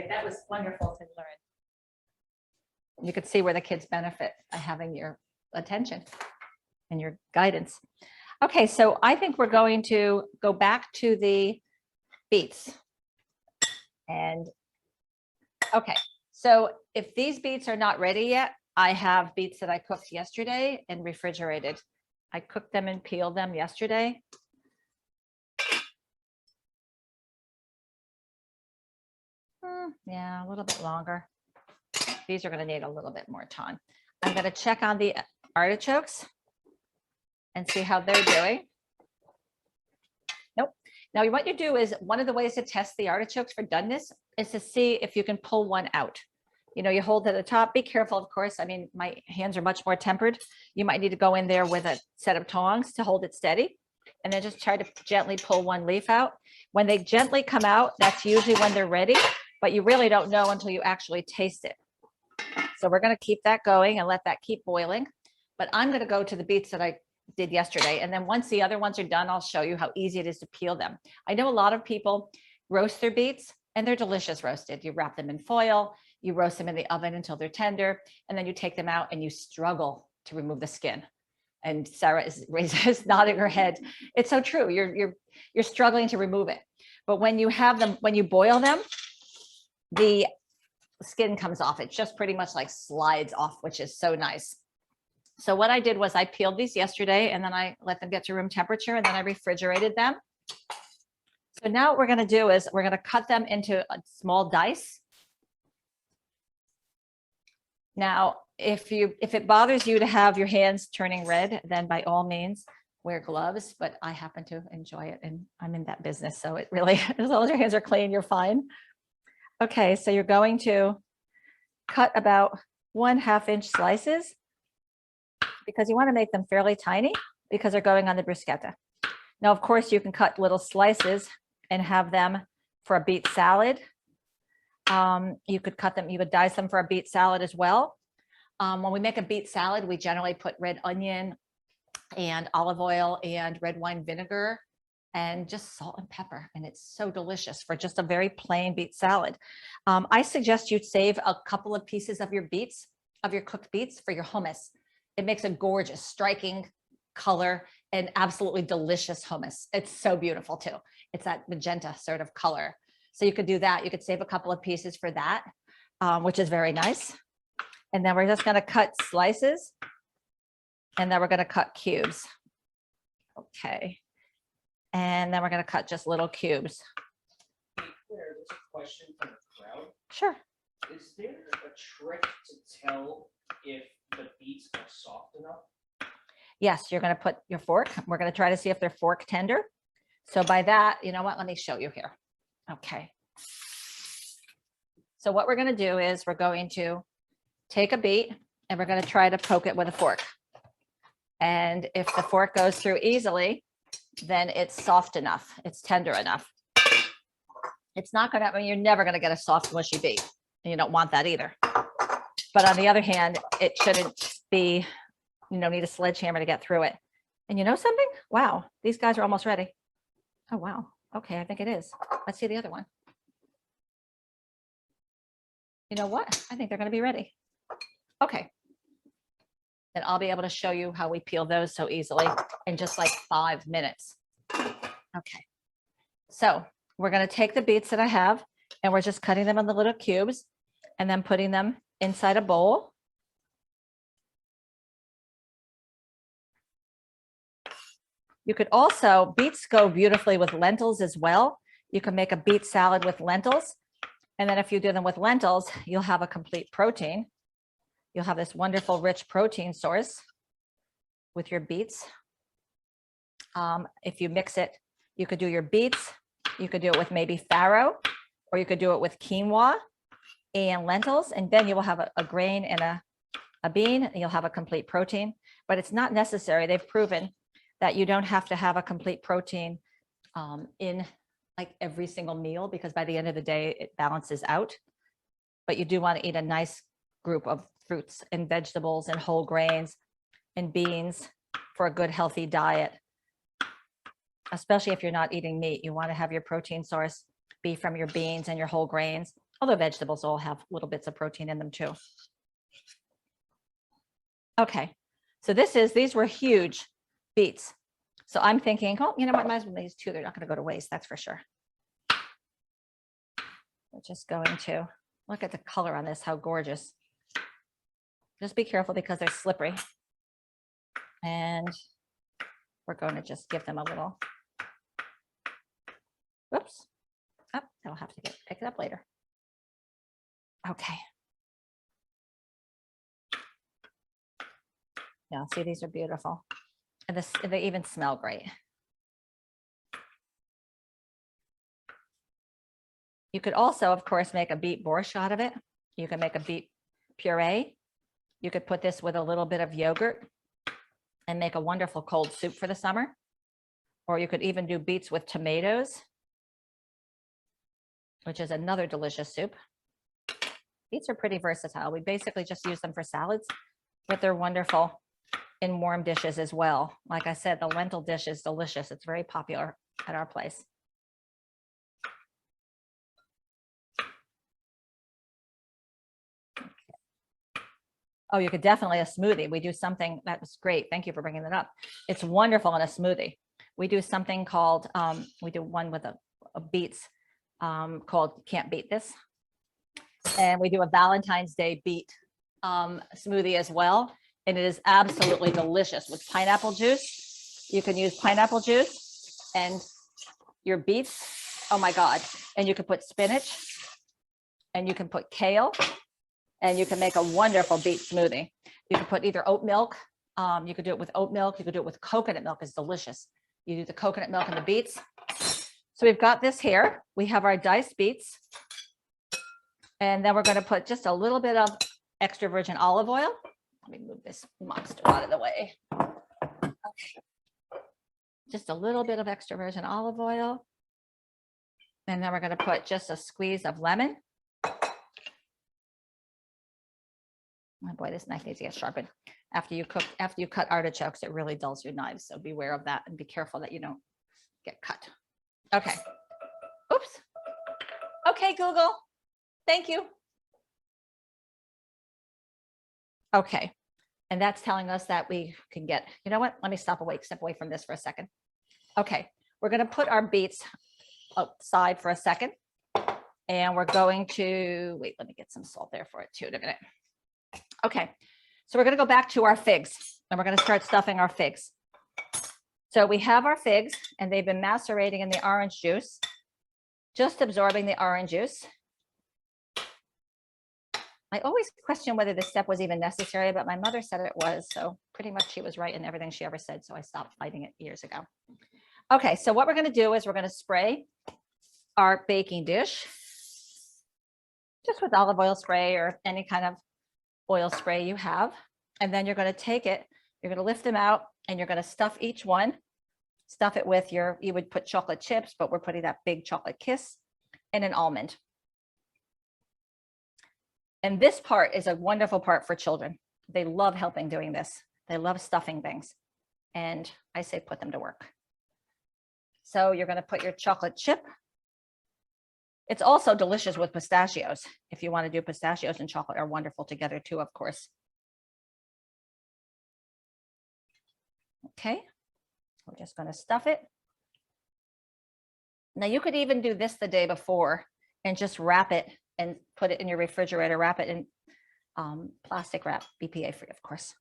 Okay, that was wonderful to learn. You could see where the kids benefit by having your attention and your guidance. Okay, so I think we're going to go back to the beets. And okay, so if these beets are not ready yet, I have beets that I cooked yesterday and refrigerated. I cooked them and peeled them yesterday. Yeah, a little bit longer. These are going to need a little bit more time. I'm going to check on the artichokes and see how they're doing. Nope. Now, what you do is one of the ways to test the artichokes for doneness is to see if you can pull one out. You know, you hold at the top. Be careful, of course. I mean, my hands are much more tempered. You might need to go in there with a set of tongs to hold it steady. And then just try to gently pull one leaf out. When they gently come out, that's usually when they're ready. But you really don't know until you actually taste it. So we're going to keep that going and let that keep boiling. But I'm going to go to the beets that I did yesterday. And then once the other ones are done, I'll show you how easy it is to peel them. I know a lot of people roast their beets and they're delicious roasted. You wrap them in foil, you roast them in the oven until they're tender, and then you take them out and you struggle to remove the skin. And Sarah is nodding her head. It's so true. You're struggling to remove it. But when you have them, when you boil them, the skin comes off. It just pretty much like slides off, which is so nice. So what I did was I peeled these yesterday and then I let them get to room temperature and then I refrigerated them. So now what we're going to do is we're going to cut them into a small dice. Now, if it bothers you to have your hands turning red, then by all means wear gloves, but I happen to enjoy it and I'm in that business. So it really, as long as your hands are clean, you're fine. Okay, so you're going to cut about 1/2 inch slices because you want to make them fairly tiny because they're going on the bruschetta. Now, of course, you can cut little slices and have them for a beet salad. You could cut them, you could dice them for a beet salad as well. When we make a beet salad, we generally put red onion and olive oil and red wine vinegar and just salt and pepper. And it's so delicious for just a very plain beet salad. I suggest you save a couple of pieces of your beets, of your cooked beets for your hummus. It makes a gorgeous, striking color and absolutely delicious hummus. It's so beautiful too. It's that magenta sort of color. So you could do that. You could save a couple of pieces for that, which is very nice. And then we're just going to cut slices and then we're going to cut cubes. Okay. And then we're going to cut just little cubes. Claire, there's a question from the crowd. Sure. Is there a trick to tell if the beets are soft enough? Yes, you're going to put your fork. We're going to try to see if they're fork tender. So by that, you know what? Let me show you here. Okay. So what we're going to do is we're going to take a beet and we're going to try to poke it with a fork. And if the fork goes through easily, then it's soft enough. It's tender enough. It's not going to, I mean, you're never going to get a soft, mushy beet. And you don't want that either. But on the other hand, it shouldn't be, you know, need a sledgehammer to get through it. And you know something? Wow, these guys are almost ready. Oh, wow. Okay, I think it is. Let's see the other one. You know what? I think they're going to be ready. Okay. Then I'll be able to show you how we peel those so easily in just like 5 minutes. Okay. So we're going to take the beets that I have and we're just cutting them in the little cubes and then putting them inside a bowl. You could also, beets go beautifully with lentils as well. You can make a beet salad with lentils. And then if you do them with lentils, you'll have a complete protein. You'll have this wonderful, rich protein source with your beets. If you mix it, you could do your beets. You could do it with maybe farro, or you could do it with quinoa and lentils. And then you will have a grain and a bean, and you'll have a complete protein. But it's not necessary. They've proven that you don't have to have a complete protein in like every single meal, because by the end of the day, it balances out. But you do want to eat a nice group of fruits and vegetables and whole grains and beans for a good, healthy diet. Especially if you're not eating meat, you want to have your protein source be from your beans and your whole grains Although vegetables all have little bits of protein in them too. Okay, so these were huge beets. So I'm thinking, oh, you know what, might as well use two. They're not going to go to waste, that's for sure. We're just going to look at the color on this, how gorgeous. Just be careful because they're slippery. And we're going to just give them a little, whoops. Oh, I'll have to pick it up later. Okay. Yeah, see, these are beautiful. And they even smell great. You could also, of course, make a beet borscht out of it. You can make a beet puree. You could put this with a little bit of yogurt and make a wonderful cold soup for the summer. Or you could even do beets with tomatoes, which is another delicious soup. Beets are pretty versatile. We basically just use them for salads, but they're wonderful in warm dishes as well. Like I said, the lentil dish is delicious. It's very popular at our place. Okay. Oh, you could definitely a smoothie. We do something that was great. Thank you for bringing that up. It's wonderful in a smoothie. We do something called, we do one with a beets called Can't Beat This. And we do a Valentine's Day beet smoothie as well. And it is absolutely delicious with pineapple juice. You can use pineapple juice and your beets. Oh my God. And you can put spinach and you can put kale and you can make a wonderful beet smoothie. You can put either oat milk. You could do it with oat milk. You could do it with coconut milk. It's delicious. You do the coconut milk and the beets. So we've got this here. We have our diced beets. And then we're going to put just a little bit of extra virgin olive oil. Let me move this monster out of the way. Okay. Just a little bit of extra virgin olive oil. And then we're going to put just a squeeze of lemon. Oh boy, this knife needs to get sharpened. After you cut artichokes, it really dulls your knives. So beware of that and be careful that you don't get cut. Okay. Oops. Okay, Google. Thank you. Okay. And that's telling us that we can get, you know what? Let me step away from this for a second. Okay. We're going to put our beets aside for a second. And we're going to, wait, let me get some salt there for it too in a minute. Okay. So we're going to go back to our figs and we're going to start stuffing our figs. So we have our figs and they've been macerating in the orange juice, just absorbing the orange juice. I always question whether this step was even necessary, but my mother said it was. So pretty much she was right in everything she ever said. So I stopped fighting it years ago. Okay, so what we're going to do is we're going to spray our baking dish just with olive oil spray or any kind of oil spray you have. And then you're going to take it, you're going to lift them out and you're going to stuff each one. Stuff it with you would put chocolate chips, but we're putting that big chocolate kiss and an almond. And this part is a wonderful part for children. They love helping doing this. They love stuffing things. And I say put them to work. So you're going to put your chocolate chip. It's also delicious with pistachios. If you want to do pistachios and chocolate are wonderful together too, of course. Okay, we're just going to stuff it. Now you could even do this the day before and just wrap it and put it in your refrigerator, wrap it in plastic wrap, BPA free, of course.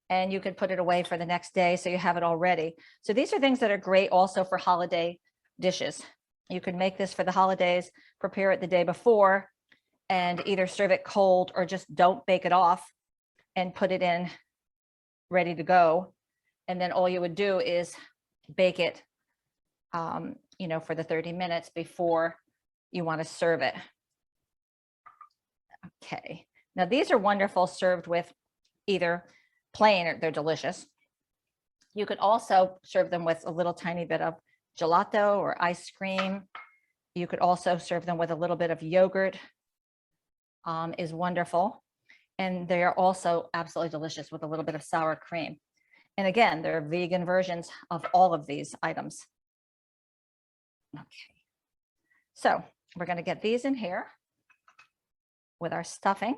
And you could put it away for the next day so you have it all ready. So these are things that are great also for holiday dishes. You can make this for the holidays, prepare it the day before, and either serve it cold or just don't bake it off and put it in ready to go. And then all you would do is bake it, you know, for the 30 minutes before you want to serve it. Okay, now these are wonderful served with either plain or they're delicious. You could also serve them with a little tiny bit of gelato or ice cream. You could also serve them with a little bit of yogurt, is wonderful. And they are also absolutely delicious with a little bit of sour cream. And again, there are vegan versions of all of these items. Okay, so we're going to get these in here. with our stuffing.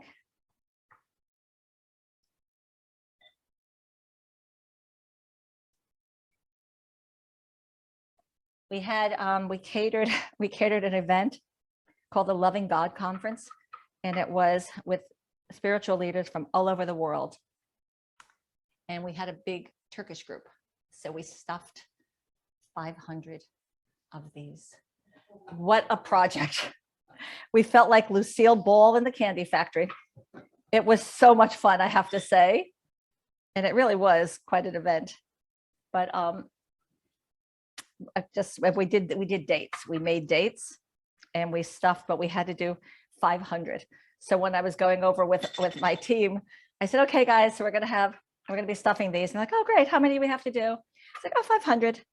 We had we catered an event called the Loving God Conference, and it was with spiritual leaders from all over the world. And we had a big Turkish group, so we stuffed 500 of these. What a project! We felt like Lucille Ball in the Candy Factory. It was so much fun, I have to say, and it really was quite an event. But we did dates. We made dates, and we stuffed, but we had to do 500. So when I was going over with my team, I said, "Okay, guys, so we're gonna be stuffing these." And like, "Oh, great! How many do we have to do?" It's like, "Oh, 500."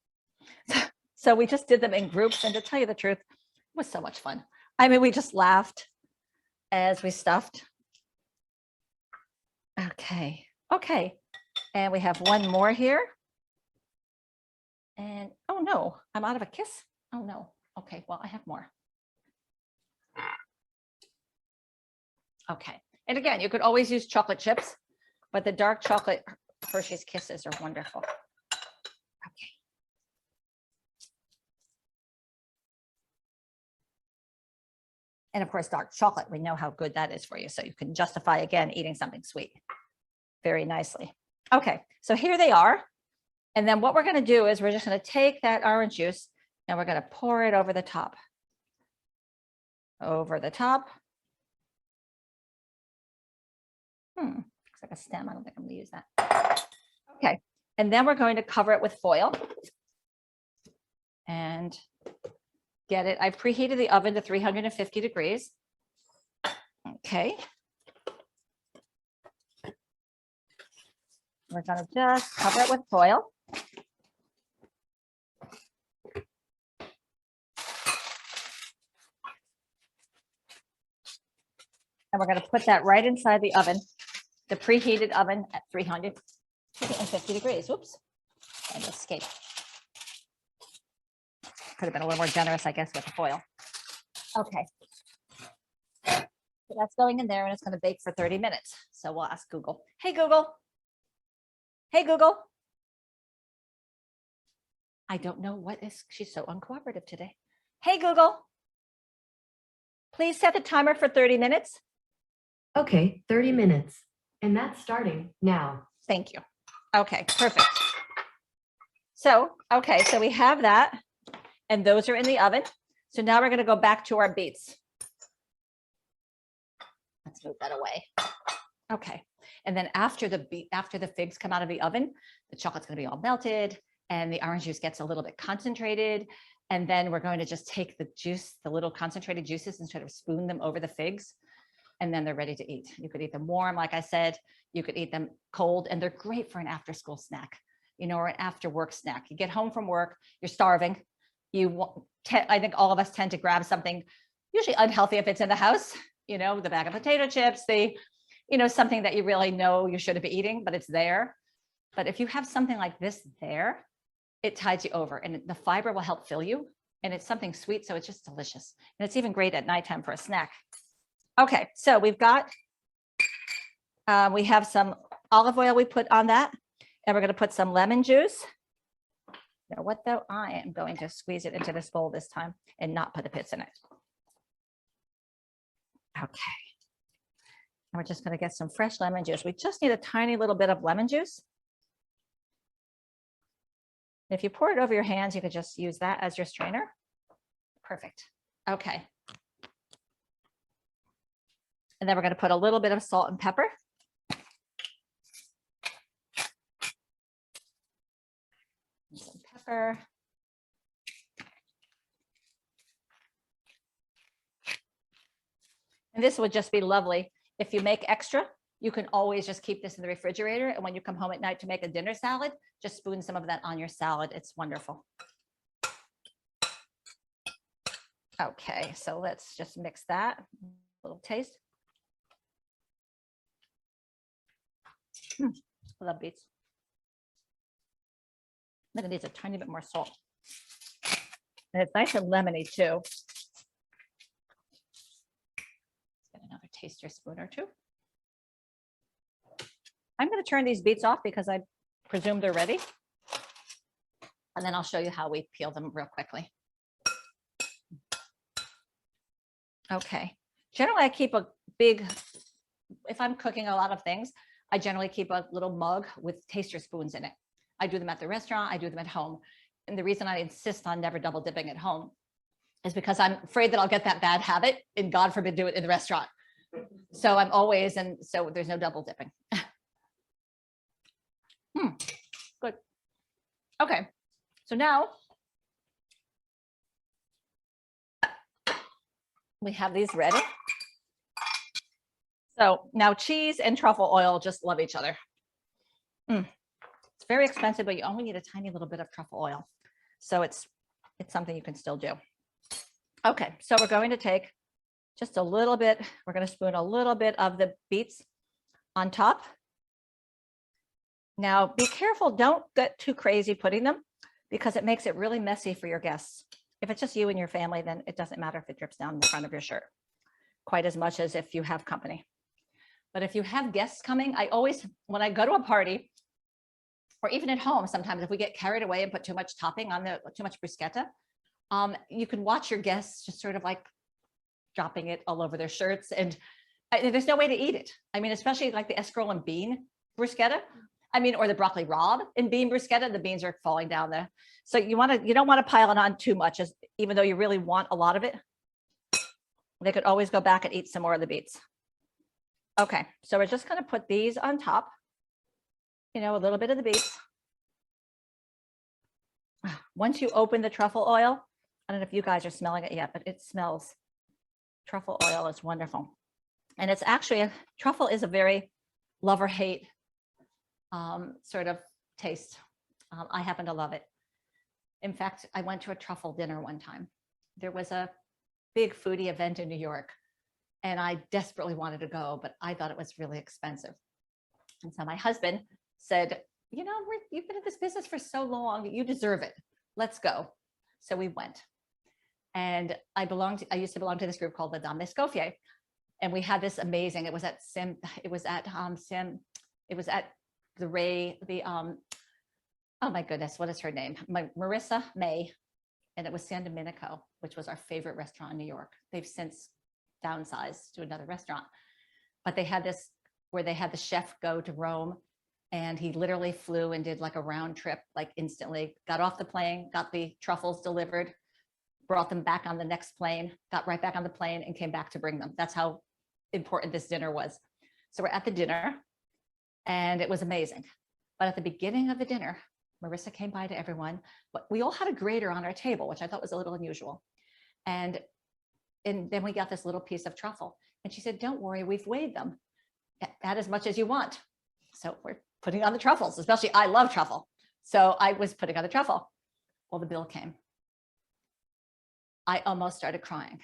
So we just did them in groups, and to tell you the truth, it was so much fun. I mean, we just laughed as we stuffed. Okay, and we have one more here. And oh no, I'm out of a kiss. Oh no. Okay, well, I have more. Okay, and again, you could always use chocolate chips, but the dark chocolate Hershey's Kisses are wonderful. Okay. And of course, dark chocolate, we know how good that is for you. So you can justify, again, eating something sweet very nicely. Okay, so here they are. And then what we're going to do is we're just going to take that orange juice and we're going to pour it over the top. Over the top. Looks like a stem. I don't think I'm going to use that. Okay, and then we're going to cover it with foil and get it. I've preheated the oven to 350 degrees. Okay. We're going to just cover it with foil. And we're going to put that right inside the oven, the preheated oven at 350 degrees. Whoops, and escape. Could have been a little more generous, I guess, with the foil. Okay. So that's going in there, and it's going to bake for 30 minutes. So we'll ask Google. Hey, Google. Hey, Google. I don't know what is, she's so uncooperative today. Hey, Google. Please set the timer for 30 minutes. Okay, 30 minutes. And that's starting now. Thank you. Okay, perfect. So, okay, so we have that, and those are in the oven. So now we're going to go back to our beets. Let's move that away. Okay, and then after the figs come out of the oven, the chocolate's going to be all melted, and the orange juice gets a little bit concentrated. And then we're going to just take the juice, the little concentrated juices, and sort of spoon them over the figs. And then they're ready to eat. You could eat them warm, like I said. You could eat them cold, and they're great for an after-school snack, or an after-work snack. You get home from work, you're starving. I think all of us tend to grab something usually unhealthy if it's in the house. The bag of potato chips, something that you really know you shouldn't be eating, but it's there. But if you have something like this there, it tides you over, and the fiber will help fill you. And it's something sweet, so it's just delicious. And it's even great at nighttime for a snack. Okay, so we have some olive oil we put on that, and we're going to put some lemon juice. You know what though? I am going to squeeze it into this bowl this time and not put the pits in it. Okay. And we're just going to get some fresh lemon juice. We just need a tiny little bit of lemon juice. If you pour it over your hands, you could just use that as your strainer. Perfect. Okay. And then we're going to put a little bit of salt and pepper. Some pepper. And this would just be lovely. If you make extra, you can always just keep this in the refrigerator. And when you come home at night to make a dinner salad, just spoon some of that on your salad. It's wonderful. Okay, so let's just mix that. A little taste. I love beets. Look, it needs a tiny bit more salt. And it's nice and lemony too. Let's get another taster spoon or two. I'm going to turn these beets off because I presume they're ready. And then I'll show you how we peel them real quickly. Okay. Generally, I keep a big, if I'm cooking a lot of things, I generally keep a little mug with taster spoons in it. I do them at the restaurant, I do them at home. And the reason I insist on never double dipping at home is because I'm afraid that I'll get that bad habit and God forbid do it in the restaurant. So I'm always, and so there's no double dipping. Good. Okay. So now we have these ready. So now cheese and truffle oil just love each other. It's very expensive, but you only need a tiny little bit of truffle oil. So it's something you can still do. Okay, so we're going to take just a little bit, we're going to spoon a little bit of the beets on top. Now be careful, don't get too crazy putting them because it makes it really messy for your guests. If it's just you and your family, then it doesn't matter if it drips down the front of your shirt quite as much as if you have company. But if you have guests coming, I always, when I go to a party, or even at home, sometimes if we get carried away and put too much topping on too much bruschetta, you can watch your guests just sort of like dropping it all over their shirts. And there's no way to eat it. I mean, especially like the escarole and bean bruschetta. I mean, or the broccoli rabe and bean bruschetta, the beans are falling down there. So you don't want to pile it on too much, even though you really want a lot of it. They could always go back and eat some more of the beets. Okay, so we're just going to put these on top. A little bit of the beets. Once you open the truffle oil, I don't know if you guys are smelling it yet, but it smells. Truffle oil is wonderful. And it's actually, truffle is a very love or hate sort of taste. I happen to love it. In fact, I went to a truffle dinner one time. There was a big foodie event in New York, and I desperately wanted to go, but I thought it was really expensive. And so my husband said, you've been in this business for so long, you deserve it. Let's go. So we went. And I used to belong to this group called the Doneness, and we had this amazing, it was at oh my goodness, what is her name? Marissa May. And it was San Domenico, which was our favorite restaurant in New York. They've since downsized to another restaurant, but they had this where they had the chef go to Rome, and he literally flew and did like a round trip, like instantly got off the plane, got the truffles delivered, brought them back on the next plane, got right back on the plane and came back to bring them. That's how important this dinner was. So we're at the dinner and it was amazing. But at the beginning of the dinner, Marissa came by to everyone, but we all had a grater on our table, which I thought was a little unusual. And then we got this little piece of truffle, and she said, don't worry, we've weighed them. Add as much as you want. So we're putting on the truffles, especially I love truffle. So I was putting on the truffle. Well, the bill came. I almost started crying.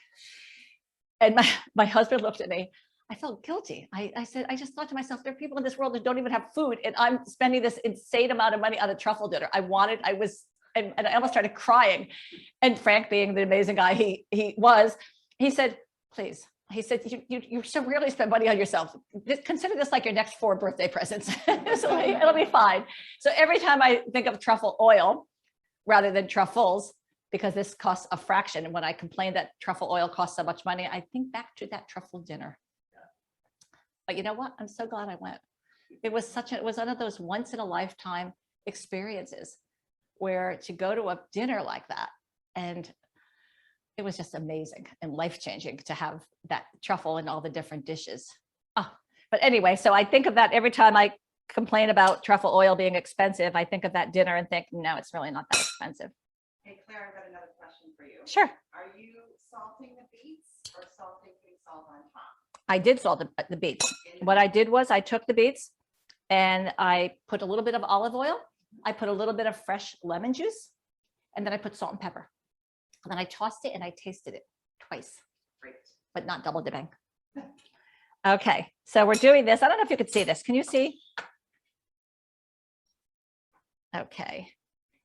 And my husband looked at me. I felt guilty. I said, I just thought to myself, there are people in this world that don't even have food, and I'm spending this insane amount of money on a truffle dinner. And I almost started crying. And Frank, being the amazing guy he said, please. He said, you so rarely spend money on yourself. Consider this like your next 4 birthday presents. So it'll be fine. So every time I think of truffle oil rather than truffles, because this costs a fraction, and when I complain that truffle oil costs so much money, I think back to that truffle dinner. But you know what? I'm so glad I went. It was one of those once in a lifetime experiences where to go to a dinner like that, and it was just amazing and life-changing to have that truffle and all the different dishes. Oh, but anyway, so I think of that every time I complain about truffle oil being expensive. I think of that dinner and think, no, it's really not that expensive. Hey, Claire, I've got another question for you. Sure. Are you salting the beets or putting salt on top? I did salt the beets. What I did was I took the beets and I put a little bit of olive oil. I put a little bit of fresh lemon juice, and then I put salt and pepper. And then I tossed it and I tasted it twice. Great. But not double dipping. Okay, so we're doing this. I don't know if you could see this. Can you see? Okay.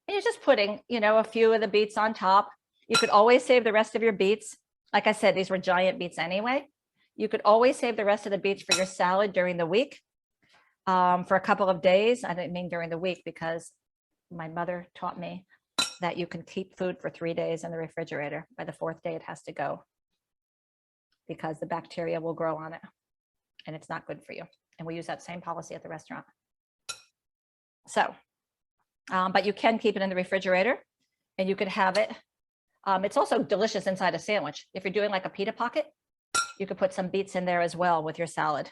And you're just putting, a few of the beets on top. You could always save the rest of your beets. Like I said, these were giant beets anyway. You could always save the rest of the beets for your salad during the week, for a couple of days. I didn't mean during the week because my mother taught me that you can keep food for 3 days in the refrigerator. By the 4th day, it has to go because the bacteria will grow on it and it's not good for you. And we use that same policy at the restaurant. So, but you can keep it in the refrigerator and you could have it. It's also delicious inside a sandwich. If you're doing like a pita pocket, you could put some beets in there as well with your salad.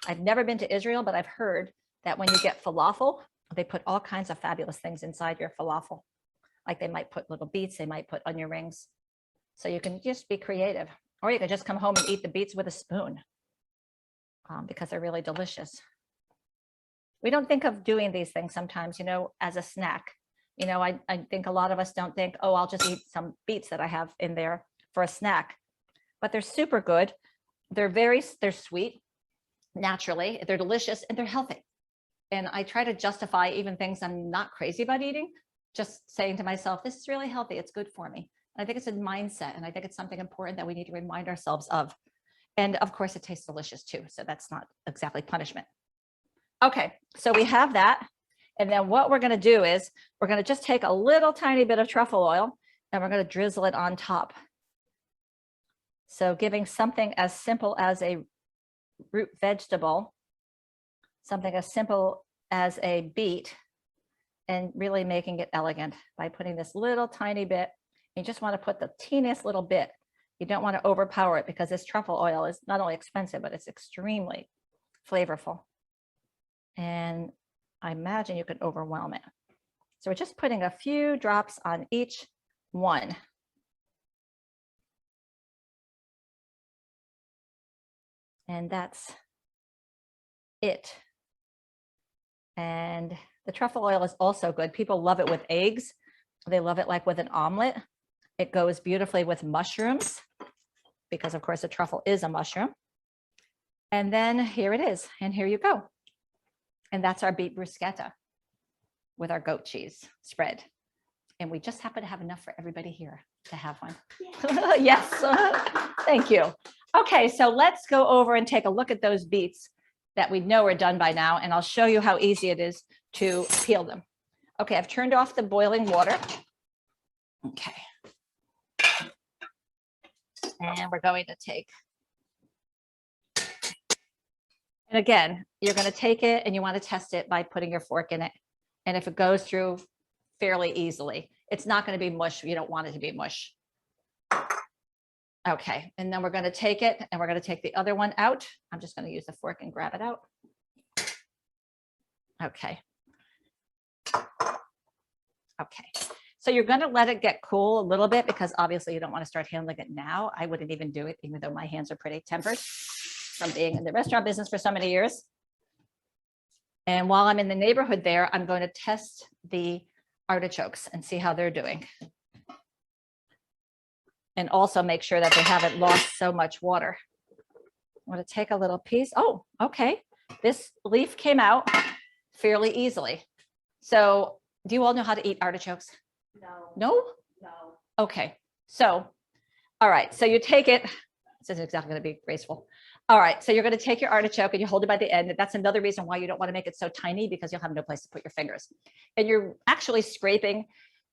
I've never been to Israel, but I've heard that when you get falafel, they put all kinds of fabulous things inside your falafel. Like they might put little beets, they might put onion rings. So you can just be creative. Or you can just come home and eat the beets with a spoon because they're really delicious. We don't think of doing these things sometimes, you know, as a snack. You know, I think a lot of us don't think, oh, I'll just eat some beets that I have in there for a snack. But they're super good. They're sweet, naturally. They're delicious and they're healthy. And I try to justify even things I'm not crazy about eating, just saying to myself, this is really healthy. It's good for me. And I think it's a mindset. And I think it's something important that we need to remind ourselves of. And of course, it tastes delicious too. So that's not exactly punishment. Okay, so we have that. And then what we're going to do is we're going to just take a little tiny bit of truffle oil and we're going to drizzle it on top. So giving something as simple as a root vegetable, something as simple as a beet, and really making it elegant by putting this little tiny bit. You just want to put the teeniest little bit. You don't want to overpower it because this truffle oil is not only expensive, but it's extremely flavorful. And I imagine you could overwhelm it. So we're just putting a few drops on each one. And that's it. And the truffle oil is also good. People love it with eggs. They love it like with an omelet. It goes beautifully with mushrooms because of course the truffle is a mushroom. And then here it is. And here you go. And that's our beet bruschetta with our goat cheese spread. And we just happen to have enough for everybody here to have one. Yeah. Yes, thank you. Okay, so let's go over and take a look at those beets that we know are done by now. And I'll show you how easy it is to peel them. Okay, I've turned off the boiling water. Okay. And we're going to take, and again, you're going to take it and you want to test it by putting your fork in it. And if it goes through fairly easily, it's not going to be mush. You don't want it to be mush. Okay, and then we're going to take it and we're going to take the other one out. I'm just going to use the fork and grab it out. Okay. Okay, so you're going to let it get cool a little bit because obviously you don't want to start handling it now. I wouldn't even do it, even though my hands are pretty tempered from being in the restaurant business for so many years. And while I'm in the neighborhood there, I'm going to test the artichokes and see how they're doing. And also make sure that they haven't lost so much water. I'm going to take a little piece. Oh, okay. This leaf came out fairly easily. So do you all know how to eat artichokes? No. No? No. Okay. So, all right. So you take it. This isn't exactly going to be graceful. All right. So you're going to take your artichoke and you hold it by the end. That's another reason why you don't want to make it so tiny because you'll have no place to put your fingers. And you're actually scraping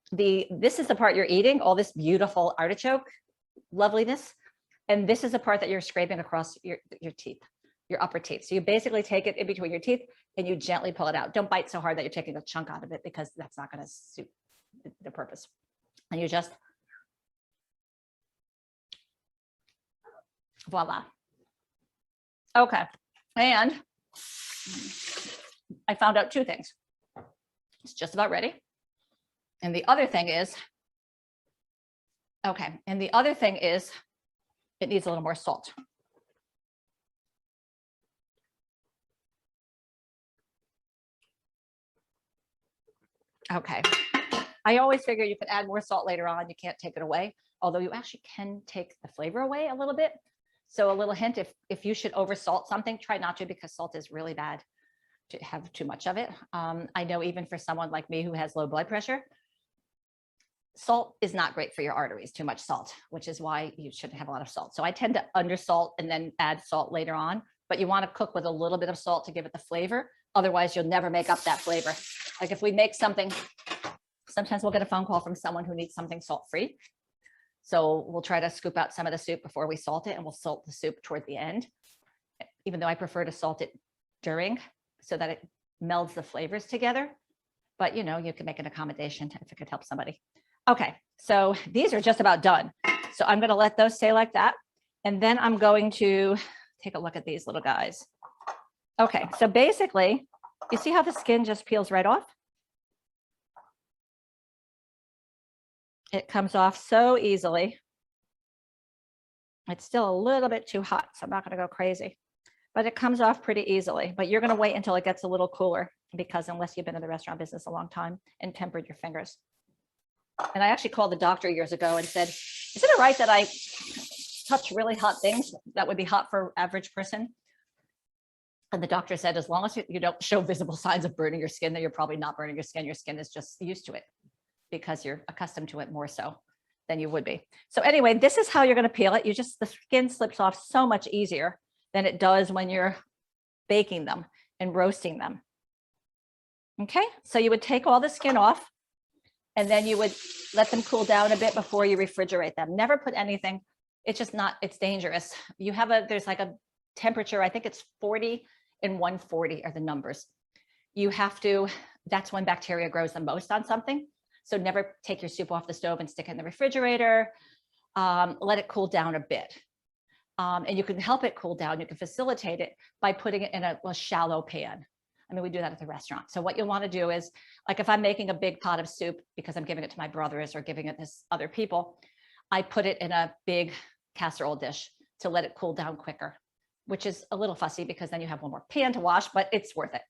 this is the part you're eating, all this beautiful artichoke loveliness. And this is the part that you're scraping across your teeth, your upper teeth. So you basically take it in between your teeth and you gently pull it out. Don't bite so hard that you're taking a chunk out of it because that's not going to suit the purpose. And you just, voila. Okay. And I found out two things. It's just about ready. And the other thing is, okay. And the other thing is it needs a little more salt. Okay. I always figure you could add more salt later on. You can't take it away, although you actually can take the flavor away a little bit. So a little hint, if you should over salt something, try not to because salt is really bad to have too much of it. I know even for someone like me who has low blood pressure, salt is not great for your arteries, too much salt, which is why you shouldn't have a lot of salt. So I tend to undersalt and then add salt later on, but you want to cook with a little bit of salt to give it the flavor. Otherwise, you'll never make up that flavor. Like if we make something, sometimes we'll get a phone call from someone who needs something salt-free. So we'll try to scoop out some of the soup before we salt it, and we'll salt the soup toward the end, even though I prefer to salt it during so that it melds the flavors together. But you know, you can make an accommodation if it could help somebody. Okay, so these are just about done. So I'm going to let those stay like that. And then I'm going to take a look at these little guys. Okay, so basically, you see how the skin just peels right off? It comes off so easily. It's still a little bit too hot, so I'm not going to go crazy, but it comes off pretty easily. But you're going to wait until it gets a little cooler, because unless you've been in the restaurant business a long time and tempered your fingers. And I actually called the doctor years ago and said, is it all right that I touch really hot things that would be hot for average person? And the doctor said, as long as you don't show visible signs of burning your skin, then you're probably not burning your skin. Your skin is just used to it because you're accustomed to it more so than you would be. So anyway, this is how you're going to peel it. The skin slips off so much easier than it does when you're baking them and roasting them. Okay, so you would take all the skin off, and then you would let them cool down a bit before you refrigerate them. Never put anything. It's just not, it's dangerous. There's like a temperature, I think it's 40 and 140 are the numbers. You have to, that's when bacteria grows the most on something. So never take your soup off the stove and stick it in the refrigerator. Let it cool down a bit. And you can help it cool down. You can facilitate it by putting it in a shallow pan. I mean, we do that at the restaurant. So what you'll want to do is, like if I'm making a big pot of soup because I'm giving it to my brothers or giving it to other people, I put it in a big casserole dish to let it cool down quicker, which is a little fussy because then you have one more pan to wash, but it's worth it.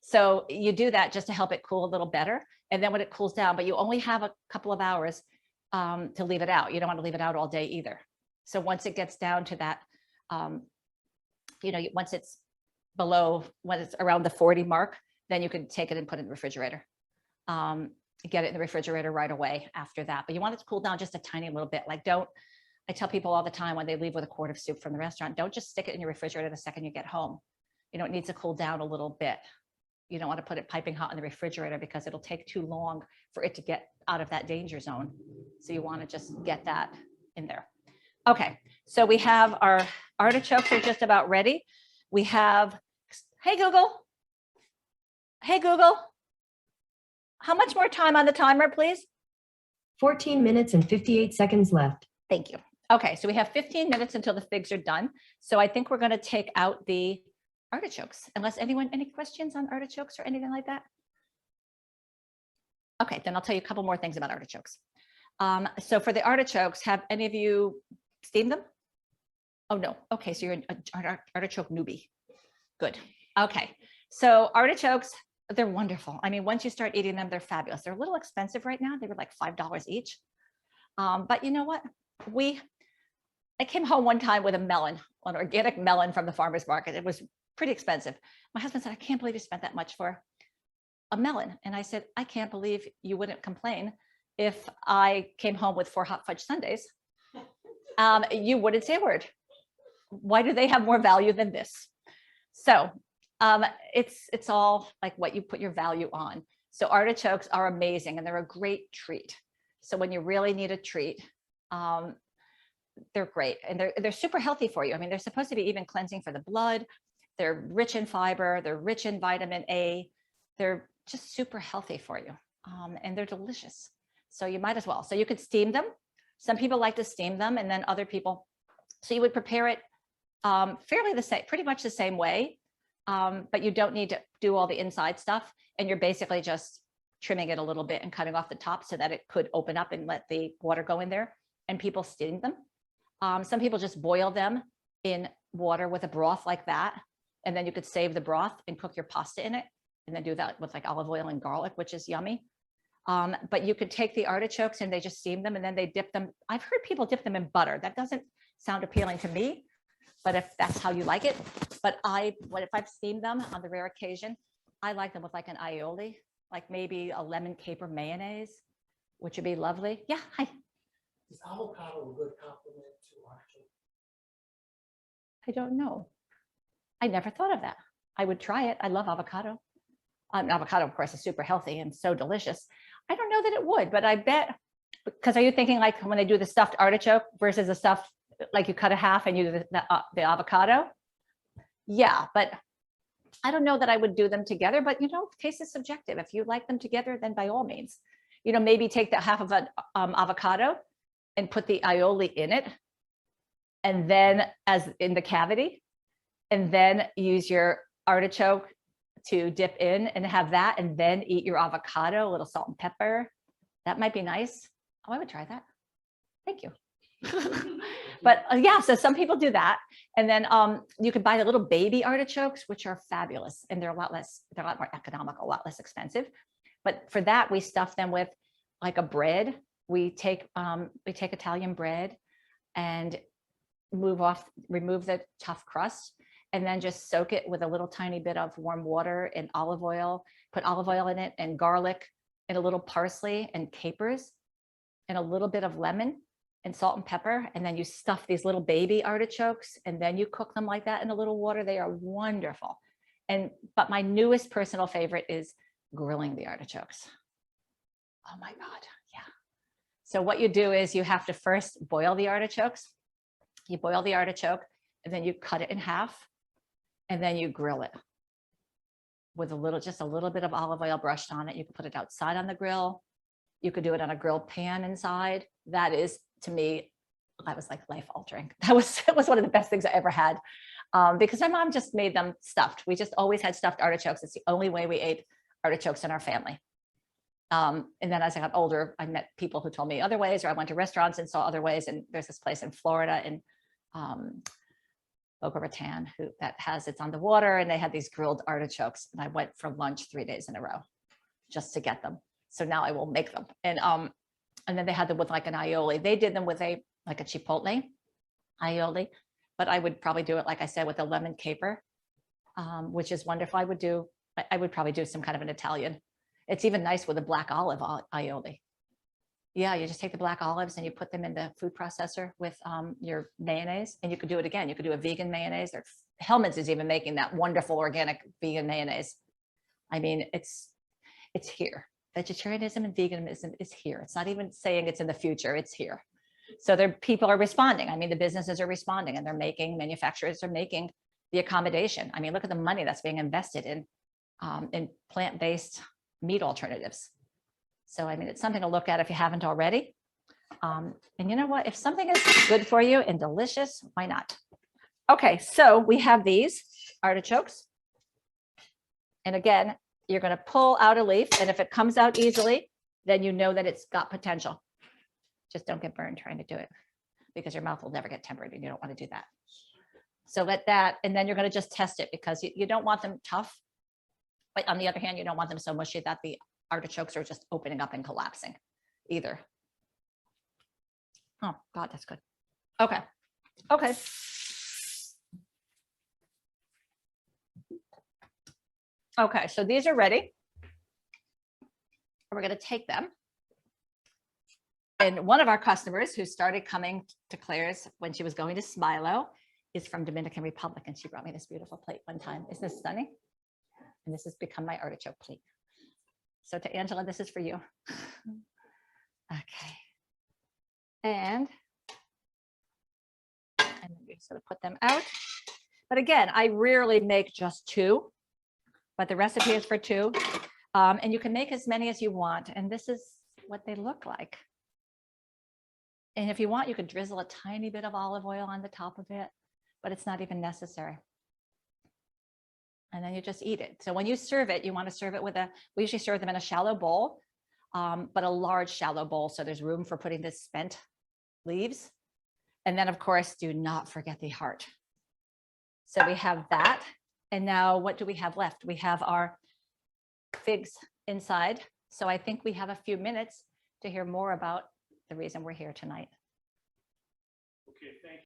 So you do that just to help it cool a little better. And then when it cools down, but you only have a couple of hours to leave it out. You don't want to leave it out all day either. So once it gets down to that, once it's when it's around the 40 mark, then you can take it and put it in the refrigerator. Get it in the refrigerator right away after that. But you want it to cool down just a tiny little bit. I tell people all the time when they leave with a quart of soup from the restaurant, don't just stick it in your refrigerator the second you get home. It needs to cool down a little bit. You don't want to put it piping hot in the refrigerator because it'll take too long for it to get out of that danger zone. So you want to just get that in there. Okay, so we have our artichokes are just about ready. We have, hey Google, how much more time on the timer, please? 14 minutes and 58 seconds left. Thank you. Okay, so we have 15 minutes until the figs are done. So I think we're going to take out the artichokes, unless any questions on artichokes or anything like that? Okay, then I'll tell you a couple more things about artichokes. So for the artichokes, have any of you steamed them? Oh no, okay, so you're an artichoke newbie. Good, okay. So artichokes, they're wonderful. I mean, once you start eating them, they're fabulous. They're a little expensive right now. They were like $5 each. But you know what? I came home one time with an organic melon from the farmer's market. It was pretty expensive. My husband said, I can't believe you spent that much for a melon. And I said, I can't believe you wouldn't complain if I came home with 4 hot fudge sundaes. You wouldn't say a word. Why do they have more value than this? So it's all like what you put your value on. So artichokes are amazing and they're a great treat. So when you really need a treat, they're great and they're super healthy for you. I mean, they're supposed to be even cleansing for the blood. They're rich in fiber. They're rich in vitamin A. They're just super healthy for you, and they're delicious. So you might as well. So you could steam them. Some people like to steam them, and then other people. So you would prepare it pretty much the same way, but you don't need to do all the inside stuff. And you're basically just trimming it a little bit and cutting off the top so that it could open up and let the water go in there. And people steam them. Some people just boil them in water with a broth like that. And then you could save the broth and cook your pasta in it and then do that with like olive oil and garlic, which is yummy. But you could take the artichokes and they just steam them and then they dip them. I've heard people dip them in butter. That doesn't sound appealing to me, but if that's how you like it. But if I've steamed them on the rare occasion, I like them with like an aioli, like maybe a lemon caper mayonnaise which would be lovely. Yeah, hi. Is avocado a good complement to artichoke? I don't know. I never thought of that. I would try it. I love avocado. Avocado, of course, is super healthy and so delicious. I don't know that it would, but I bet, because are you thinking like when they do the stuffed artichoke versus the stuffed, like you cut a half and you do the avocado? Yeah, but I don't know that I would do them together, but you know, taste is subjective. If you like them together, then by all means, you know, maybe take that half of an avocado and put the aioli in it, and then as in the cavity, and then use your artichoke to dip in and have that, and then eat your avocado, a little salt and pepper. That might be nice. Oh, I would try that. Thank you. But yeah, so some people do that. And then you could buy the little baby artichokes, which are fabulous. And they're a lot more economical, a lot less expensive. But for that, we stuff them with like a bread. We take Italian bread and remove the tough crust, and then just soak it with a little tiny bit of warm water and olive oil, put olive oil in it and garlic and a little parsley and capers and a little bit of lemon and salt and pepper. And then you stuff these little baby artichokes, and then you cook them like that in a little water. They are wonderful. But my newest personal favorite is grilling the artichokes. Oh my God, yeah. So what you do is you have to first boil the artichokes. You boil the artichoke, and then you cut it in half, and then you grill it with just a little bit of olive oil brushed on it. You can put it outside on the grill. You could do it on a grilled pan inside. That is, to me, that was like life altering. It was one of the best things I ever had, because my mom just made them stuffed. We just always had stuffed artichokes. It's the only way we ate artichokes in our family. And then as I got older, I met people who told me other ways, or I went to restaurants and saw other ways. And there's this place in Florida in Boca Raton it's on the water, and they had these grilled artichokes. And I went for lunch 3 days in a row just to get them. So now I will make them. And then they had them with like an aioli. They did them with a chipotle aioli, but I would probably do it, like I said, with a lemon caper, which is wonderful. I would probably do some kind of an Italian. It's even nice with a black olive aioli. Yeah, you just take the black olives and you put them in the food processor with your mayonnaise, and you could do it again. You could do a vegan mayonnaise, or Hellman's is even making that wonderful organic vegan mayonnaise. I mean, it's here. Vegetarianism and veganism is here. It's not even saying it's in the future, it's here. So people are responding. I mean, the businesses are responding, and manufacturers are making the accommodation. I mean, look at the money that's being invested in plant-based meat alternatives. So, I mean, it's something to look at if you haven't already. And you know what? If something is good for you and delicious, why not? Okay, so we have these artichokes. And again, you're going to pull out a leaf, and if it comes out easily, then you know that it's got potential. Just don't get burned trying to do it, because your mouth will never get tempered, and you don't want to do that. So let that, and then you're going to just test it, because you don't want them tough. But on the other hand, you don't want them so mushy that the artichokes are just opening up and collapsing either. Oh God, that's good. Okay. Okay. Okay, so these are ready. We're going to take them. And one of our customers who started coming to Claire's when she was going to Smilo is from Dominican Republic, and she brought me this beautiful plate one time. Isn't this stunning? And this has become my artichoke plate. So to Angela, this is for you. Okay. And we're just going to put them out. But again, I rarely make just two, but the recipe is for two. And you can make as many as you want. And this is what they look like. And if you want, you could drizzle a tiny bit of olive oil on the top of it, but it's not even necessary. And then you just eat it. So when you serve it, you want to serve it with we usually serve them in a shallow bowl, but a large shallow bowl. So there's room for putting the spent leaves. And then of course, do not forget the heart. So we have that. And now what do we have left? We have our figs inside. So I think we have a few minutes to hear more about the reason we're here tonight. Okay, thank you.